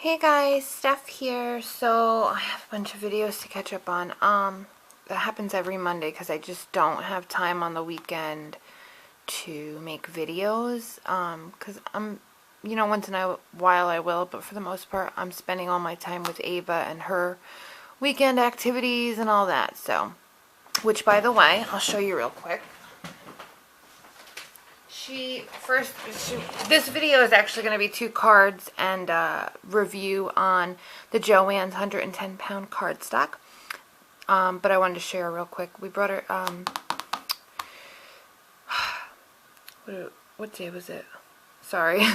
Hey guys, Steph here. So I have a bunch of videos to catch up on. That happens every Monday because I just don't have time on the weekend to make videos. Because once in a while I will, but for the most part I'm spending all my time with Ava and her weekend activities and all that. So, which by the way, I'll show you real quick. This video is actually going to be 2 cards and a review on the Joanns 110 pound cardstock. But I wanted to share real quick. We brought her, what day was it? Sorry.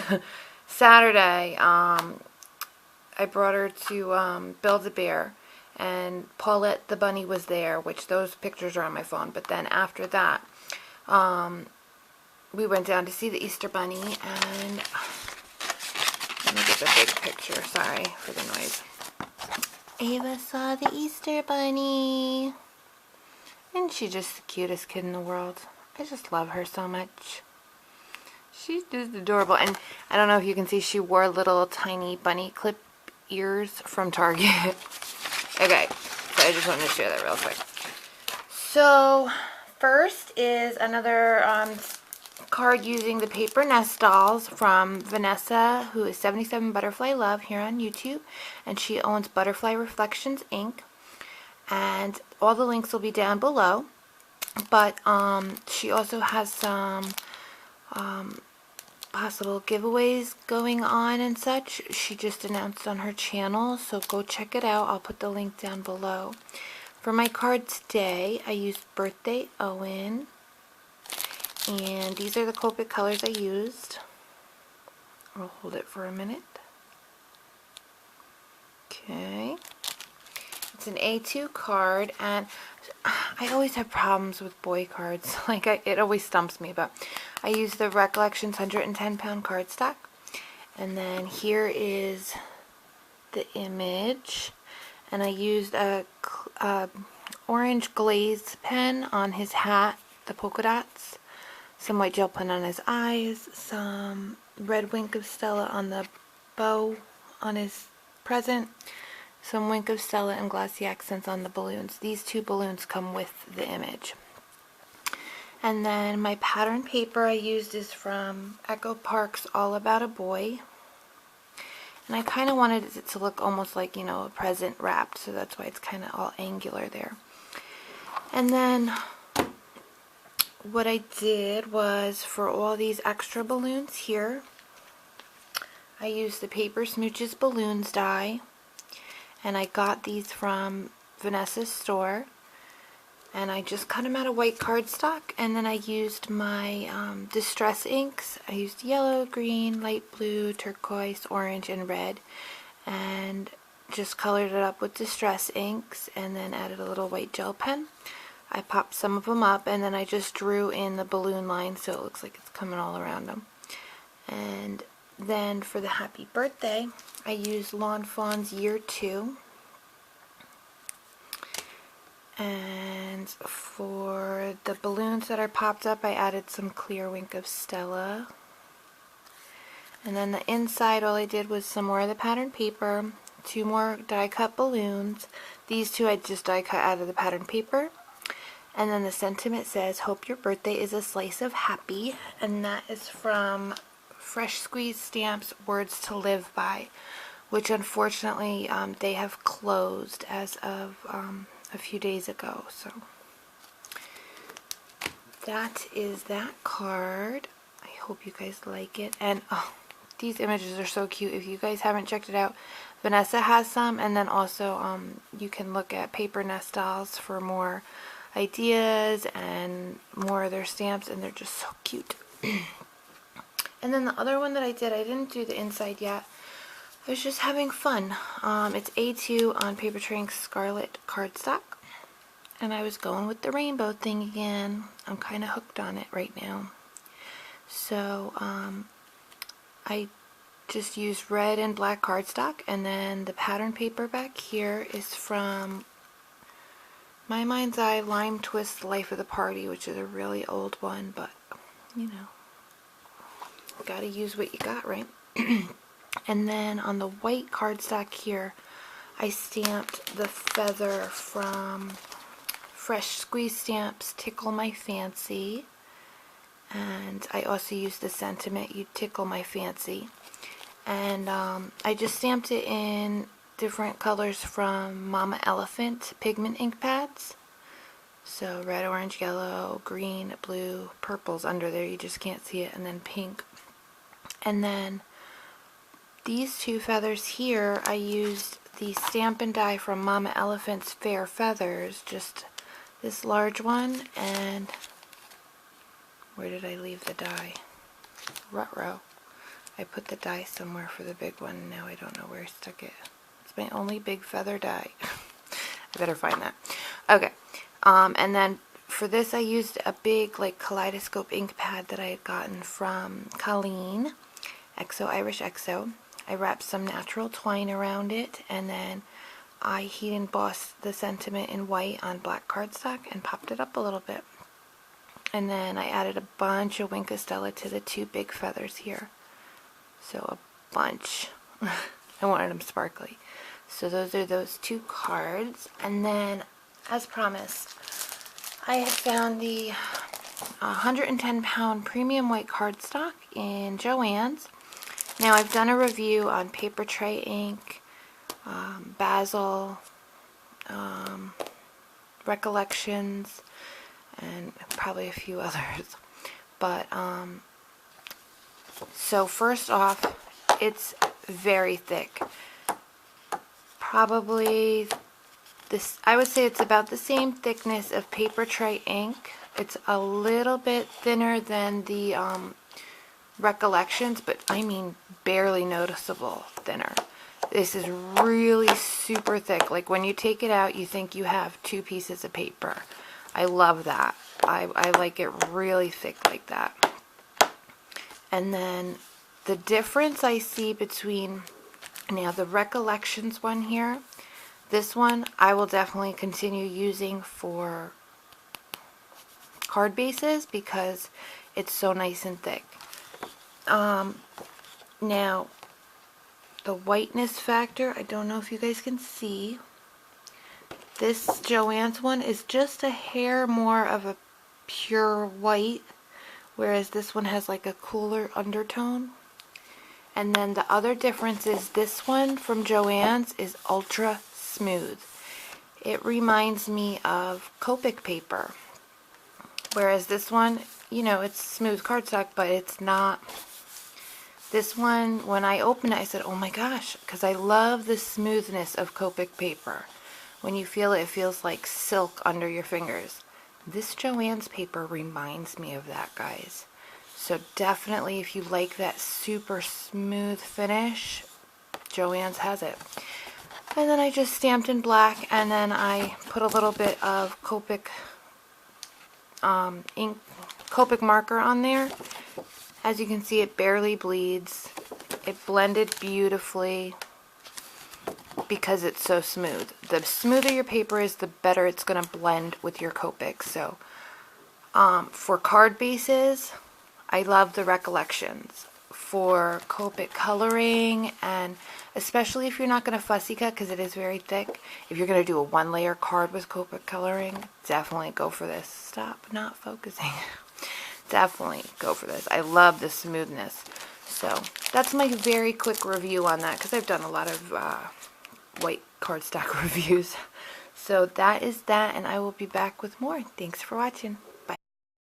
Saturday, I brought her to Build-A-Bear, and Paulette the bunny was there, which those pictures are on my phone. But then after that, we went down to see the Easter Bunny, and let me get the big picture, sorry for the noise. Ava saw the Easter Bunny. Isn't she just the cutest kid in the world? I just love her so much. She's just adorable. And I don't know if you can see, she wore little tiny bunny clip ears from Target. Okay, so I just wanted to share that real quick. So first is another card using the paper nest dolls from Vanessa, who is 77 Butterfly Love here on YouTube, and she owns Butterfly Recollections Inc. And all the links will be down below. But she also has some possible giveaways going on and such. She just announced on her channel, so go check it out. I'll put the link down below. For my card today, I used Birthday Owen. And these are the Copic colors I used. I'll hold it for a minute. Okay. It's an A2 card, and I always have problems with boy cards. It always stumps me, but I used the Recollections 110 pound cardstock. And then here is the image. And I used a orange glaze pen on his hat, the polka dots. Some white gel pen on his eyes, some red Wink of Stella on the bow on his present, some Wink of Stella and glossy accents on the balloons. These 2 balloons come with the image. And then my pattern paper I used is from Echo Park's All About a Boy. And I kind of wanted it to look almost like, a present wrapped, so that's why it's kind of all angular there. And then what I did was, for all these extra balloons here, I used the Paper Smooches Balloons die, and I got these from Vanessa's store, and I just cut them out of white cardstock, and then I used my distress inks. I used yellow, green, light blue, turquoise, orange, and red, and just colored it up with distress inks, and then added a little white gel pen. I popped some of them up, and then I just drew in the balloon line so it looks like it's coming all around them. And then for the happy birthday, I used Lawn Fawn's Year 2. And for the balloons that are popped up, I added some clear Wink of Stella. And then the inside, all I did was some more of the pattern paper, 2 more die cut balloons. These 2 I just die cut out of the pattern paper. And then the sentiment says, "Hope your birthday is a slice of happy." And that is from Fresh Squeeze Stamps Words to Live By, which unfortunately they have closed as of a few days ago. So that is that card. I hope you guys like it. And oh, these images are so cute. If you guys haven't checked it out, Vanessa has some. And then also you can look at Paper Nest Dolls for more ideas and more of their stamps, and they're just so cute. And then the other one that I didn't do the inside yet. I was just having fun. It's A2 on Paper Train's Scarlet cardstock, and I was going with the rainbow thing again. I'm kind of hooked on it right now. So I just used red and black cardstock, and then the pattern paper back here is from My Mind's Eye Lime Twist Life of the Party, which is a really old one, but gotta use what you got, right? And then on the white cardstock here, I stamped the feather from Fresh Squeeze Stamps Tickle My Fancy. And I also used the sentiment, You Tickle My Fancy. And I just stamped it in different colors from Mama Elephant pigment ink pads. So red, orange, yellow, green, blue, purple's under there, you just can't see it, and then pink. And then these two feathers here, I used the Stamp and Die from Mama Elephant's Fair Feathers, just this large one, and where did I leave the die? Ruh-roh. I put the die somewhere for the big one, and now I don't know where I stuck it. It's my only big feather die. I better find that. Okay, and then for this I used a big like kaleidoscope ink pad that I had gotten from Colleen, XO Irish XO. I wrapped some natural twine around it, and then I heat embossed the sentiment in white on black cardstock and popped it up a little bit. And then I added a bunch of Wink of Stella to the two big feathers here. So a bunch. I wanted them sparkly. So those are those two cards. And then, as promised, I had found the 110-pound premium white cardstock in Joann's. Now I've done a review on paper tray ink, Basil, Recollections, and probably a few others. But so first off, it's very thick. Probably this, I would say it's about the same thickness of paper tray ink. It's a little bit thinner than the Recollections, but I mean barely noticeable thinner. This is really super thick. Like when you take it out, you think you have two pieces of paper. I love that. I like it really thick like that. And then the difference I see between now the Recollections one here, this one I will definitely continue using for card bases because it's so nice and thick. Now the whiteness factor, I don't know if you guys can see. This Joann's one is just a hair more of a pure white, whereas this one has like a cooler undertone. And then the other difference is this one from Joann's is ultra smooth. It reminds me of Copic paper, whereas this one, you know, it's smooth cardstock, but it's not. This one, when I opened it, I said, oh my gosh, because I love the smoothness of Copic paper. When you feel it, it feels like silk under your fingers. This Joann's paper reminds me of that, guys. So definitely, if you like that super smooth finish, Joann's has it. And then I just stamped in black, and then I put a little bit of Copic ink, Copic marker on there. As you can see, it barely bleeds. It blended beautifully because it's so smooth. The smoother your paper is, the better it's going to blend with your Copics. So for card bases, I love the Recollections. For Copic coloring, and especially if you're not going to fussy cut because it is very thick, if you're going to do a one-layer card with Copic coloring, definitely go for this. Stop not focusing. Definitely go for this. I love the smoothness. So that's my very quick review on that because I've done a lot of white cardstock reviews. So that is that, and I will be back with more. Thanks for watching.